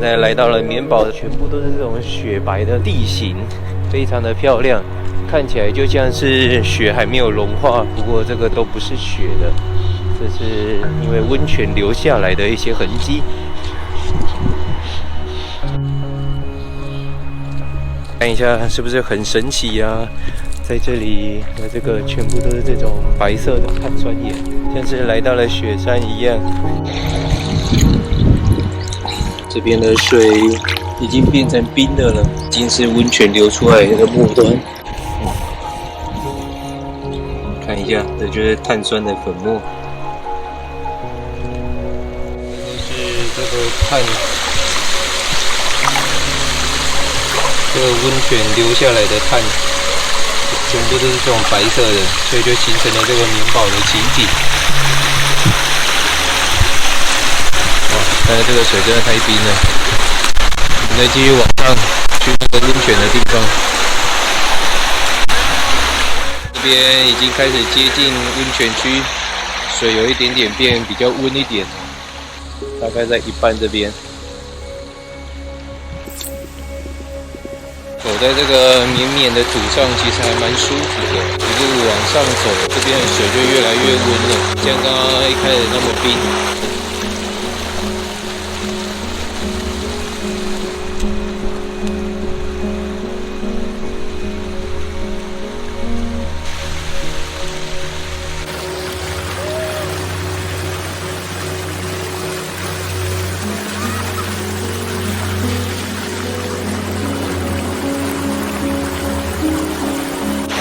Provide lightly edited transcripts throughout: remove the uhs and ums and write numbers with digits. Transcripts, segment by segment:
在来到了棉堡，全部都是这种雪白的地形，非常的漂亮，看起来就像是雪还没有融化，不过这个都不是雪的，这是因为温泉留下来的一些痕迹。看一下是不是很神奇啊？在这里的这个全部都是这种白色的碳酸盐，像是来到了雪山一样。这边的水已经变成冰的了，已经是温泉流出来的末端。看一下，这就是碳酸的粉末。这是这个碳。这个温泉流下来的碳，全部都是这种白色的，所以就形成了这个棉堡的奇景。哇，但是这个水真的太冰了。我们再继续往上去那个温泉的地方，这边已经开始接近温泉区，水有一点点变比较温一点，大概在一半这边。走在这个绵绵的土上，其实还蛮舒服的。一路往上走，这边的水就越来越温了，像刚刚一开始那么冰。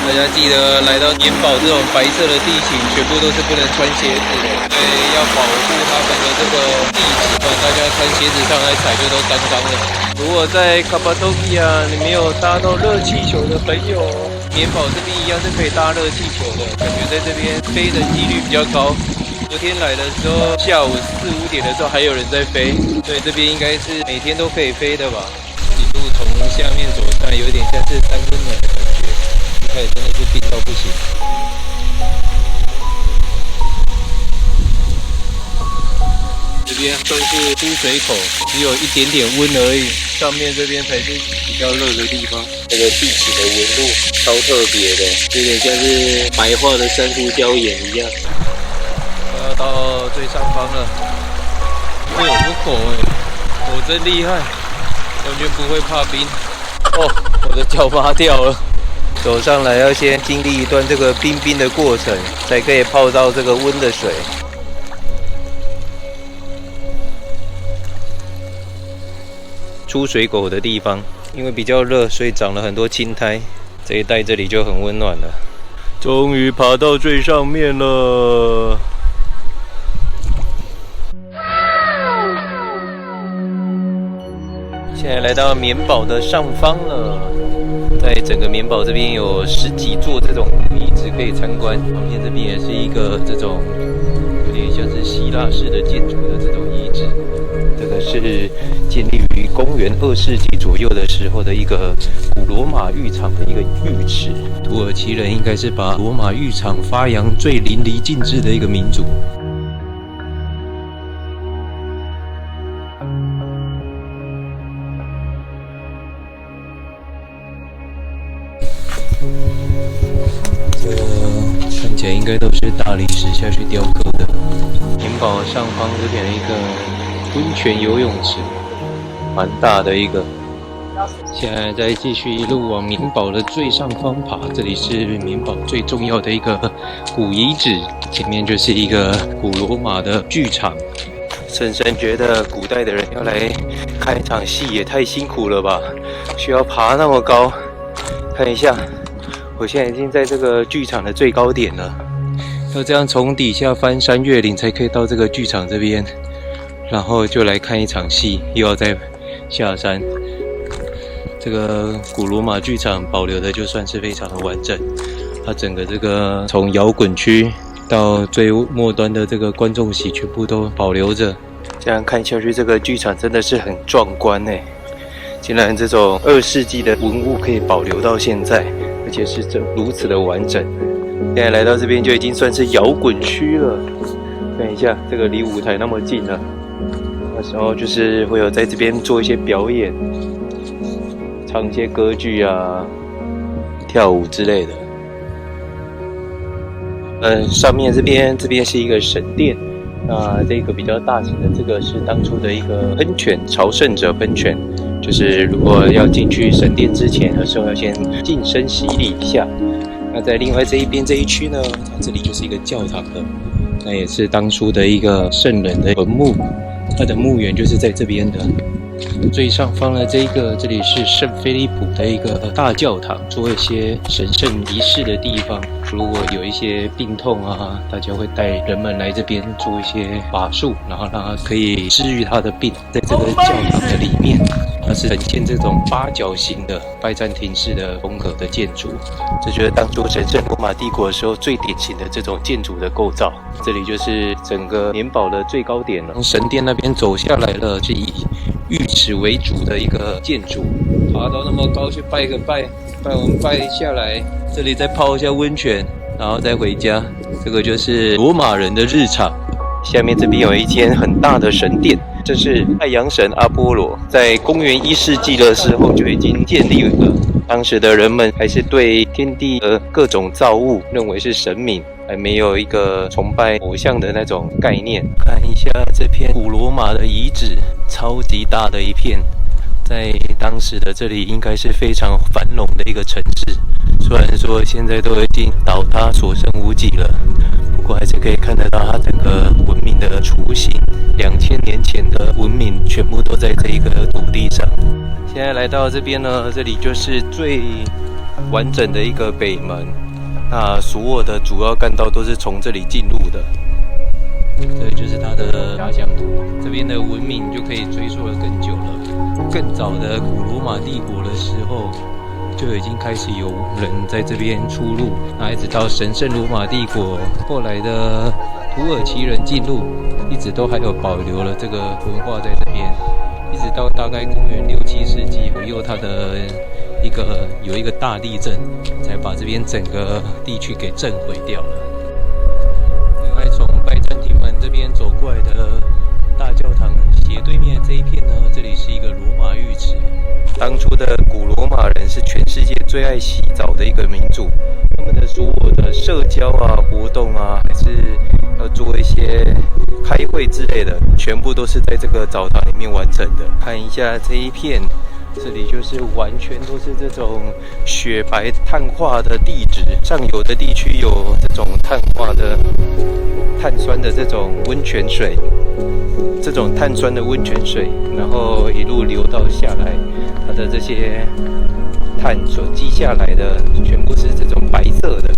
大家记得来到棉堡这种白色的地形，全部都是不能穿鞋子的，因为要保护他们的这个地质，不然大家穿鞋子上来踩就都脏脏的。如果在卡巴多基亚你没有搭到热气球的朋友，棉堡这边一样是可以搭热气球的，感觉在这边飞的几率比较高。昨天来的时候，下午4、5点的时候还有人在飞，所以这边应该是每天都可以飞的吧。一路从下面走上来，有点像是三温暖的感觉。一开始真的是冰到不行。这边算是出水口，只有一点点温而已，上面这边才是比较热的地方。这个地质的纹路超特别的，有点像是白化的珊瑚礁岩一样。快要到最上方了，有个狗狗真厉害，完全不会怕冰。哦，我的脚麻掉了。走上来要先经历一段这个冰冰的过程，才可以泡到这个温的水。出水口的地方，因为比较热，所以长了很多青苔。这一带这里就很温暖了。终于爬到最上面了。现在来到棉堡的上方了。在整个棉堡这边有10几座这种遗址可以参观，旁边这边也是一个这种有点像是希腊式的建筑的这种遗址。这个是建立于公元2世纪左右的时候的一个古罗马浴场的一个浴池。土耳其人应该是把罗马浴场发扬最淋漓尽致的一个民族。看起来应该都是大理石下去雕刻的。棉堡上方这边有一个温泉游泳池，蛮大的一个。现在再继续一路往棉堡的最上方爬，这里是棉堡最重要的一个古遗址，前面就是一个古罗马的剧场。深深觉得古代的人要来看一场戏也太辛苦了吧，需要爬那么高。看一下。我现在已经在这个剧场的最高点了，要这样从底下翻山越岭才可以到这个剧场这边，然后就来看一场戏，又要再下山。这个古罗马剧场保留的就算是非常的完整，它整个这个从摇滚区到最末端的这个观众席全部都保留着。这样看下去，这个剧场真的是很壮观耶！竟然这种2世纪的文物可以保留到现在。而且是如此的完整，现在来到这边就已经算是摇滚区了。看一下，这个离舞台那么近了，那时候就是会有在这边做一些表演，唱一些歌剧啊、跳舞之类的。上面这边是一个神殿，那这个比较大型的这个是当初的一个喷泉，朝圣者喷泉，就是如果要进去神殿之前的时候要先净身洗礼一下。那在另外这一边这一区呢，它这里就是一个教堂的，那也是当初的一个圣人的坟墓，它的墓园就是在这边的。最上方的这里是圣菲利普的一个大教堂，做一些神圣仪式的地方。如果有一些病痛啊，大家会带人们来这边做一些法术，然后让他可以治愈他的病。在这个教堂的里面，它是呈现这种八角形的拜占庭式的风格的建筑，这就是当初神圣罗马帝国的时候最典型的这种建筑的构造。这里就是整个年堡的最高点了，从神殿那边走下来了，是以浴池为主的一个建筑，爬到那么高去拜完拜下来，这里再泡一下温泉，然后再回家。这个就是罗马人的日常。下面这边有一间很大的神殿，这是太阳神阿波罗，在公元1世纪的时候就已经建立了。当时的人们还是对天地的各种造物认为是神明，还没有一个崇拜偶像的那种概念。看一下这片古罗马的遗址，超级大的一片，在当时的这里应该是非常繁荣的一个城市。虽然说现在都已经倒塌所剩无几了，不过还是可以看得到它整个文明的雏形。2000年前的文明全部都在这一个土地上。现在来到这边呢，这里就是最完整的一个北门。那所有的主要干道都是从这里进入的。这就是它的假想图，这边的文明就可以追溯得更久了。更早的古罗马帝国的时候，就已经开始有人在这边出入，那一直到神圣罗马帝国，后来的土耳其人进入，一直都还有保留了这个文化在这边，一直到大概公元6、7世纪左右，它的有一个大地震，才把这边整个地区给震毁掉了。另外，从拜占庭门这边走过来的大教堂斜对面这一片呢，这里是一个罗马浴池。当初的古罗马人是全世界最爱洗澡的一个民族，他们的所有的社交啊、活动啊，还是要做一些开会之类的，全部都是在这个澡堂里面完成的。看一下这一片，这里就是完全都是这种雪白碳化的地质，上游的地区有这种碳化的碳酸的这种温泉水，这种碳酸的温泉水，然后一路流到下来，它的这些碳所积下来的全部是这种白色的。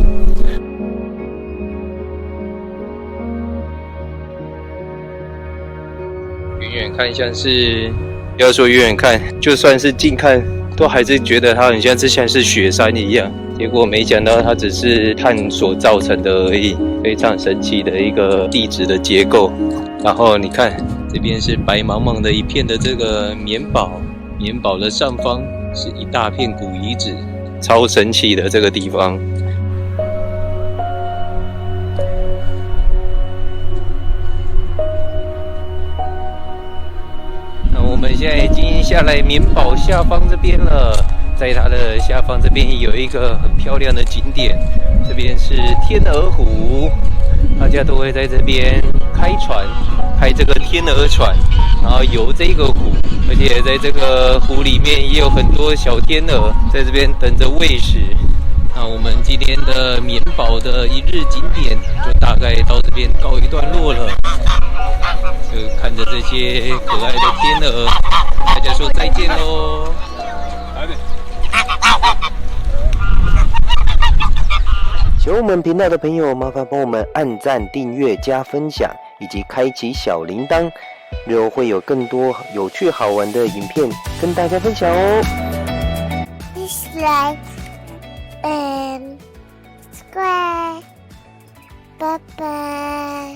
远远看像是，不要说远远看，就算是近看，都还是觉得它很像是雪山一样。结果没想到它只是碳所造成的而已，非常神奇的一个地质的结构。然后你看，这边是白茫茫的一片的这个棉堡，棉堡的上方是一大片古遗址，超神奇的这个地方。那我们现在已经下来棉堡下方这边了，在它的下方这边有一个很漂亮的景点，这边是天鹅湖，大家都会在这边开这个天鹅船，然后游这个湖，而且在这个湖里面也有很多小天鹅在这边等着喂食。那我们今天的棉堡的一日景点就大概到这边告一段落了，就看着这些可爱的天鹅，大家说再见喽。喜欢我们频道的朋友，麻烦帮我们按赞、订阅、加分享，以及开启小铃铛，日后会有更多有趣好玩的影片跟大家分享哦。Please like and subscribe. Bye bye.